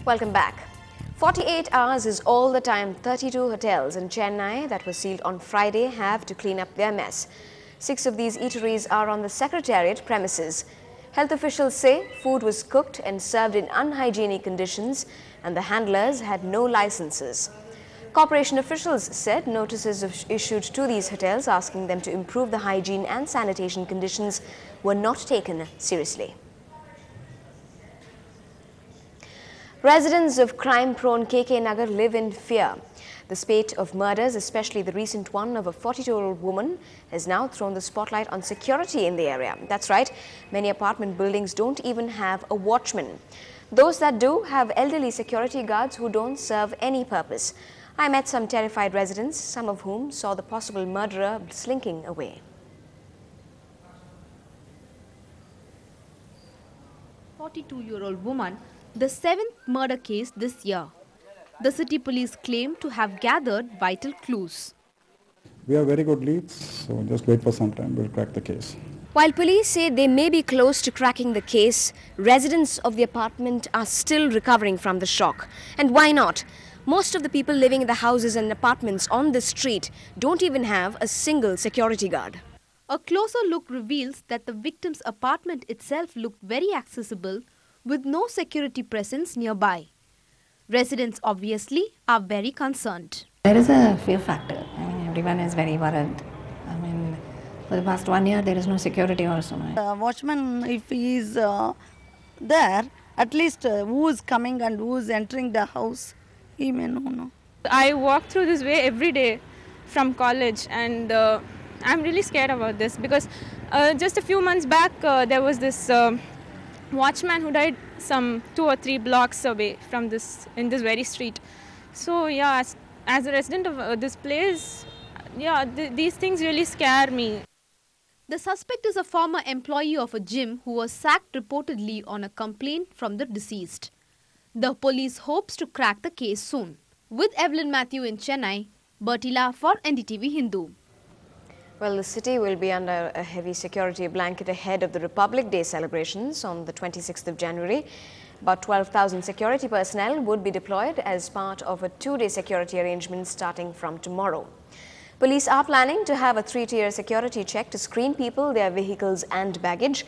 Welcome back. 48 hours is all the time 32 hotels in Chennai that were sealed on Friday have to clean up their mess. 6 of these eateries are on the Secretariat premises. Health officials say food was cooked and served in unhygienic conditions and the handlers had no licenses. Corporation officials said notices issued to these hotels asking them to improve the hygiene and sanitation conditions were not taken seriously. Residents of crime-prone KK Nagar live in fear. The spate of murders, especially the recent one of a 42-year-old woman, has now thrown the spotlight on security in the area. That's right, many apartment buildings don't even have a watchman. Those that do have elderly security guards who don't serve any purpose. I met some terrified residents, some of whom saw the possible murderer slinking away. 42-year-old woman, the 7th murder case this year. The city police claim to have gathered vital clues. We have very good leads, so just wait for some time, we'll crack the case. While police say they may be close to cracking the case, residents of the apartment are still recovering from the shock. And why not? Most of the people living in the houses and apartments on this street don't even have a single security guard. A closer look reveals that the victim's apartment itself looked very accessible with no security presence nearby. Residents obviously are very concerned. There is a fear factor. Everyone is very worried. For the past 1 year there is no security also. Watchman, if he is there, at least who is coming and who is entering the house, he may know. I walk through this way every day from college, and I'm really scared about this because just a few months back there was this watchman who died some 2 or 3 blocks away from this, in this very street. So yeah, as a resident of this place, yeah, these things really scare me. The suspect is a former employee of a gym who was sacked reportedly on a complaint from the deceased. The police hopes to crack the case soon. With Evelyn Matthew in Chennai, Bertila for NDTV Hindu. Well, the city will be under a heavy security blanket ahead of the Republic Day celebrations on the 26th of January. About 12,000 security personnel would be deployed as part of a 2-day security arrangement starting from tomorrow. Police are planning to have a 3-tier security check to screen people, their vehicles and baggage.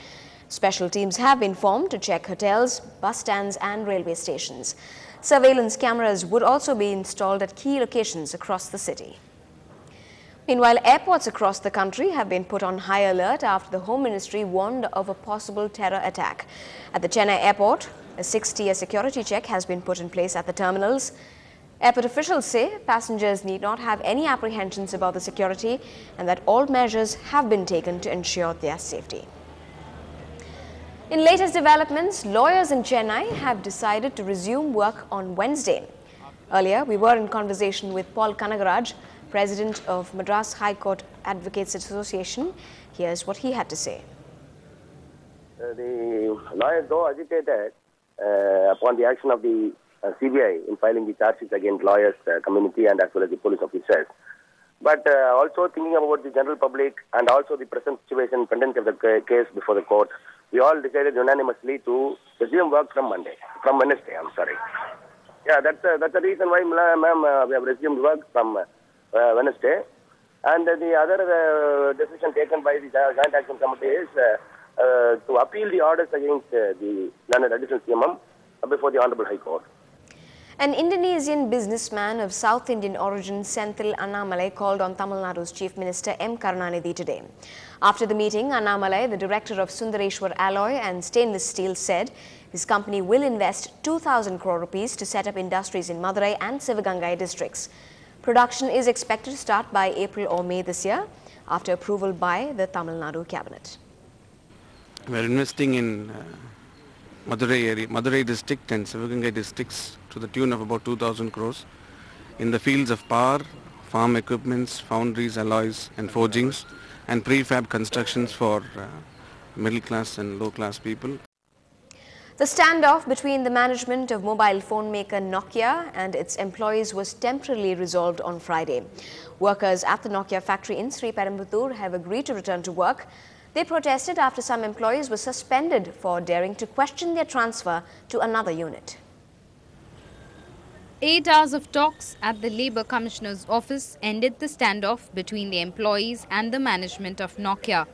Special teams have been formed to check hotels, bus stands and railway stations. Surveillance cameras would also be installed at key locations across the city. Meanwhile, airports across the country have been put on high alert after the Home Ministry warned of a possible terror attack. At the Chennai airport, a 6-tier security check has been put in place at the terminals. Airport officials say passengers need not have any apprehensions about the security and that all measures have been taken to ensure their safety. In latest developments, lawyers in Chennai have decided to resume work on Wednesday. Earlier, we were in conversation with Paul Kanagaraj, President of Madras High Court Advocates Association. Here's what he had to say. The lawyers, though agitated upon the action of the CBI in filing the charges against lawyers, community and as well as the police officers, but also thinking about the general public and also the present situation pending of the case before the court, we all decided unanimously to resume work from Wednesday. Yeah, that's the reason why, ma'am, we have resumed work from Wednesday. And the other decision taken by the Joint Action Committee is to appeal the orders against the learned additional CMM before the Honorable High Court. An Indonesian businessman of South Indian origin, Senthil Annamalai, called on Tamil Nadu's Chief Minister M. Karunanidhi today. After the meeting, Annamalai, the director of Sundareshwar Alloy and Stainless Steel, said his company will invest 2,000 crore rupees to set up industries in Madurai and Sivagangai districts. Production is expected to start by April or May this year, after approval by the Tamil Nadu cabinet. We are investing in Madurai district and Sivagangai districts to the tune of about 2,000 crores in the fields of power, farm equipments, foundries, alloys and forgings and prefab constructions for middle class and low class people. The standoff between the management of mobile phone maker Nokia and its employees was temporarily resolved on Friday. Workers at the Nokia factory in Sri Perambuttur have agreed to return to work. They protested after some employees were suspended for daring to question their transfer to another unit. 8 hours of talks at the Labour Commissioner's office ended the standoff between the employees and the management of Nokia.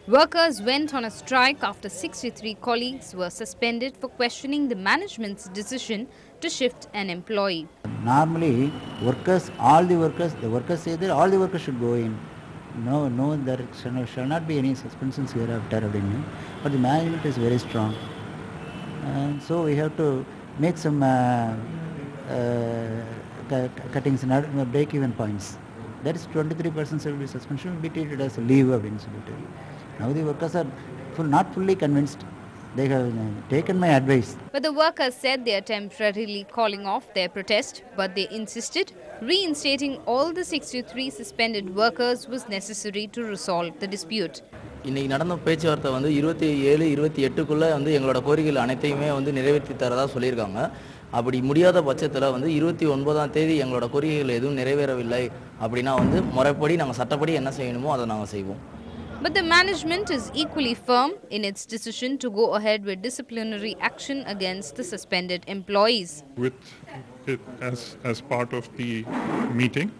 Workers went on a strike after 63 colleagues were suspended for questioning the management's decision to shift an employee. Normally, the workers say that all the workers should go in. No, there shall not be any suspensions hereafter. But the management is very strong. And so we have to make some cuttings and break-even points. That is 23% will be suspension will be treated as a leave of inability. Now the workers are not fully convinced. They have taken my advice. But the workers said they are temporarily calling off their protest, but they insisted reinstating all the 63 suspended workers was necessary to resolve the dispute. இன்னைக்கு நடந்த பேச்சுவார்த்தை 27 28க்குள்ள எங்களோட கோரிக்கைகள் அனைத்தையுமே நிறைவேற்றி தரதா சொல்லிருக்காங்க. அப்படி முடியாத பட்சத்துல 29ஆம் தேதி எங்களோட கோரிக்கைகள் எதுவும் நிறைவேறவில்லை அப்படினா முறைப்படி நாங்க சட்டப்படி என்ன செய்யணுமோ அதை நாங்க செய்வோம். But the management is equally firm in its decision to go ahead with disciplinary action against the suspended employees. With it as part of the meeting,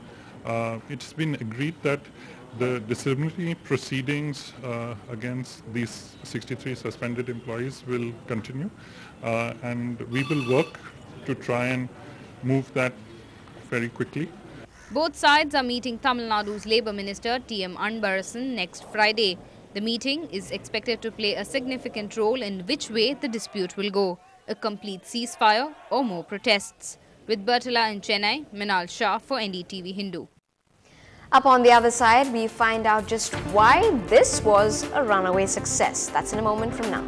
it's been agreed that the disciplinary proceedings against these 63 suspended employees will continue, and we will work to try and move that very quickly. Both sides are meeting Tamil Nadu's Labour Minister T.M. Anbarasan next Friday. The meeting is expected to play a significant role in which way the dispute will go, a complete ceasefire or more protests. With Bertala in Chennai, Minal Shah for NDTV Hindu. Up on the other side, we find out just why this was a runaway success. That's in a moment from now.